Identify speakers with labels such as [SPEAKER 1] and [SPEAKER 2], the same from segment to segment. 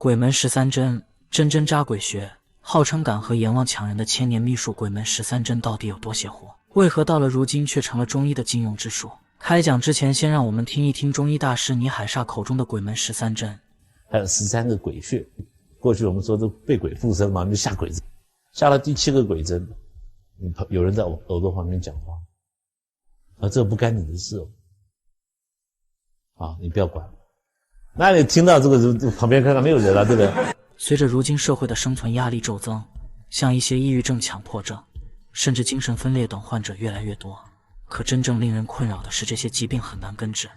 [SPEAKER 1] 鬼門13針，真針扎鬼穴，號稱敢和阎王搶人的千年秘術。鬼門13針到底有多邪乎？為何到了如今卻成了中醫的禁用之術？開講之前，先讓我們聽一聽中醫大師倪海沙口中的鬼門13針。
[SPEAKER 2] 還有13個鬼穴，過去我們說都被鬼附身嘛，你就下鬼針，下了第7個鬼針，有人在耳朵旁邊講話，這不干你的事哦，你不要管。那你聽到這個就旁邊看看沒有人了，對不对？
[SPEAKER 1] 隨着如今社會的生存壓力驟增，像一些抑鬱症、強迫症，甚至精神分裂等患者越來越多。可真正令人困擾的是，這些疾病很難根治，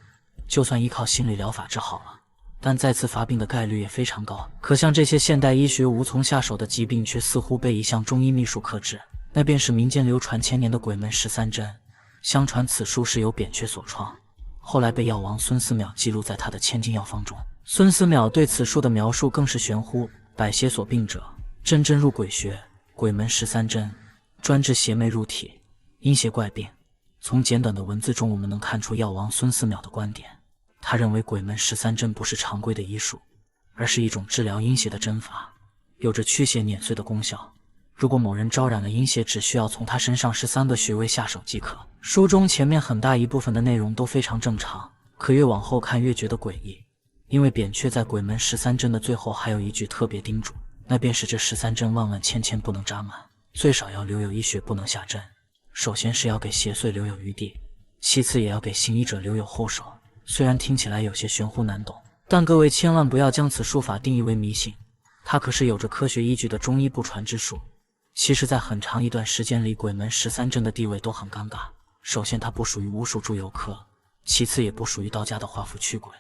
[SPEAKER 1] 就算依靠心理療法治好了，但再次發病的概率也非常高。可像這些現代醫學無從下手的疾病，卻似乎被一項中醫秘術克制，那便是民間流傳千年的鬼門13針。相傳此術是由扁鹊所創，後來被藥王孫思邈記錄在他的《千金藥方》中。孫思邈對此術的描述更是玄乎：百邪所病者，針針入鬼穴，鬼門13針，專治邪魅入體、陰邪怪病。從簡短的文字中，我們能看出藥王孫思邈的觀點。他認為鬼門13針不是常規的醫術，而是一種治療陰邪的針法，有着驅邪碾碎的功效。如果某人招染了陰邪，只需要從他身上13個穴位下手即可。書中前面很大一部分的內容都非常正常，可越往後看越覺得詭異。因為扁鹊在鬼門13針的最後還有一句特別叮囑，那便是這13針萬萬千不能扎滿，最少要留有一穴不能下針。首先是要給邪祟留有餘地，其次也要給行醫者留有後手。雖然聽起來有些玄乎難懂，但各位千萬不要將此術法定義為迷信，它可是有着科學依據的中醫不傳之術。其實在很長一段時間裡，鬼門13針的地位都很尷尬。首先它不屬於巫術祝由科，其次也不屬於道家的畫符驅鬼，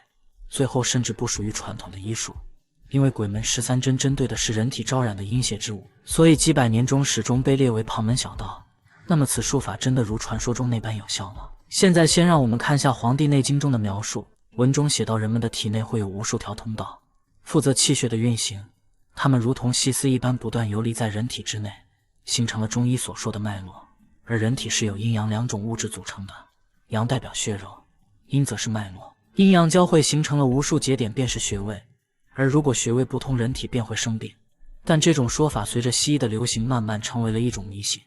[SPEAKER 1] 最後甚至不屬於傳統的醫術。因為鬼門13針針對的是人体招染的陰邪之物，所以幾百年中始終被列為旁門小道。那麼此術法真的如傳說中那般有效嗎？現在先讓我們看下《黃帝內經》中的描述，文中寫到人們的體內會有無數條通道，負責氣血的運行，它們如同細絲一般不斷游離在人體之內，形成了中醫所說的脈絡。而人體是由陰陽兩種物質組成的，陽代表血肉，陰則是脈絡，陰陽交匯形成了無數節點，便是穴位。而如果穴位不通，人體便會生病。但這種說法隨着西醫的流行，慢慢成為了一種迷信，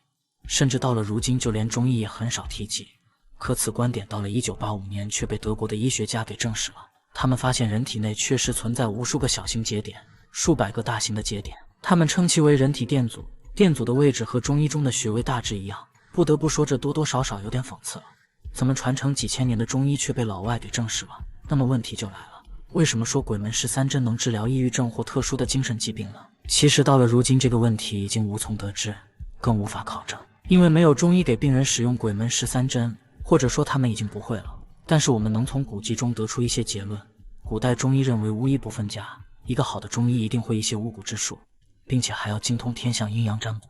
[SPEAKER 1] 甚至到了如今，就連中醫也很少提及。可此觀點到了1985年卻被德國的醫學家給證實了。他們發現人體內確實存在無數個小型節點，數百個大型的節點，他們稱其為人體電阻。電阻的位置和中醫中的穴位大致一樣。不得不說，這多多少少有點諷刺了。怎麼傳承幾千年的中醫卻被老外給證實了？那麼問題就來了，為什麼說鬼門13針能治療抑鬱症或特殊的精神疾病呢？其實到了如今，這個問題已經無從得知，更無法考證，因為沒有中醫給病人使用鬼門13針，或者說他們已經不會了。但是我們能從古籍中得出一些結論。古代中醫認為巫醫不分家，一個好的中醫一定會一些巫蠱之術，並且還要精通天象陰陽占卜。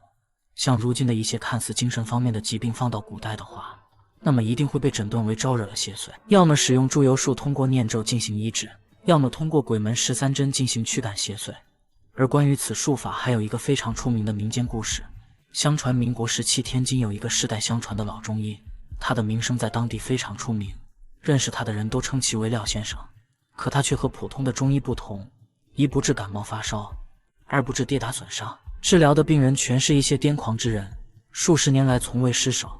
[SPEAKER 1] 像如今的一些看似精神方面的疾病放到古代的話，那麼一定会被診斷為招惹了邪祟，要麼使用祝由術通過念咒進行醫治，要麼通過鬼門13針進行驅趕邪祟。而關於此術法還有一個非常出名的民間故事。相傳民國時期，天津有一個世代相傳的老中醫，他的名聲在當地非常出名，認識他的人都稱其為廖先生。可他卻和普通的中医不同，一不治感冒發燒，二不治跌打损傷，治療的病人全是一些癫狂之人，数十年来從未失手。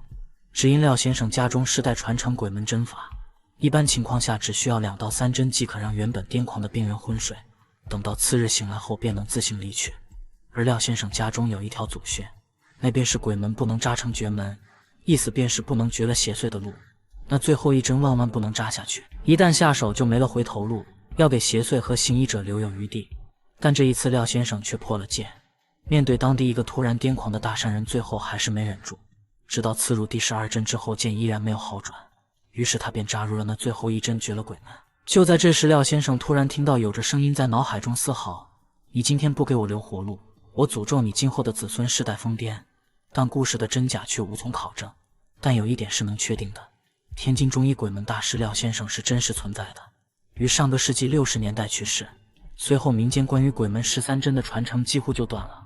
[SPEAKER 1] 只因廖先生家中世代傳承鬼門針法，一般情況下只需要2到3針即可讓原本癫狂的病人昏睡，等到次日醒來後便能自行離去。而廖先生家中有一条祖穴，那便是鬼门不能扎成绝門，意思便是不能絕了邪祟的路，那最後一針萬萬不能扎下去，一旦下手就沒了回頭路，要給邪祟和行医者留有餘地。但這一次廖先生卻破了戒，面對當地一個突然癫狂的大善人，最後還是沒忍住，直到刺入第12針之後，見依然沒有好轉，於是他便扎入了那最後一針，絕了鬼門。就在這時，廖先生突然聽到有着聲音在腦海中嘶嚎：“你今天不給我留活路，我詛咒你今後的子孫世代瘋癲。”但故事的真假卻無從考證。但有一點是能確定的，天津中醫鬼門大師廖先生是真實存在的，於上個世紀60年代去世。隨後民間關於鬼門13針的傳承幾乎就斷了。